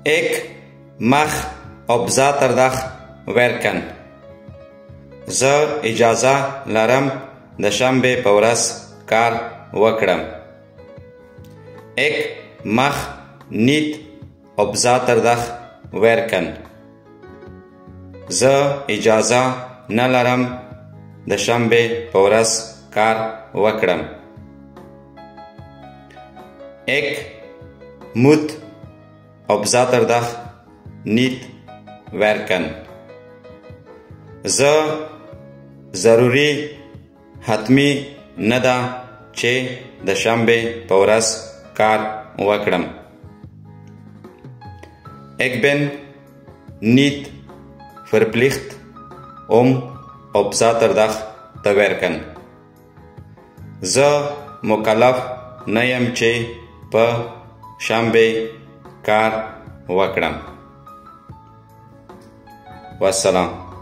Ik mag op zaterdag werken. زه اجازه لرم د شنبې په ورځ کار وکړم. Ik mag niet op zaterdag werken. زه اجازه نه لرم د شنبې په ورځ کار وکړم. Ik moet op zaterdag niet werken. زه ضروري حتمی نه ده چې د شنبې په ورځ کار وکړم. Ik ben niet verplicht om op zaterdag te werken. زه مکلف نه یم چې په شنبې کار وکړم. والسلام.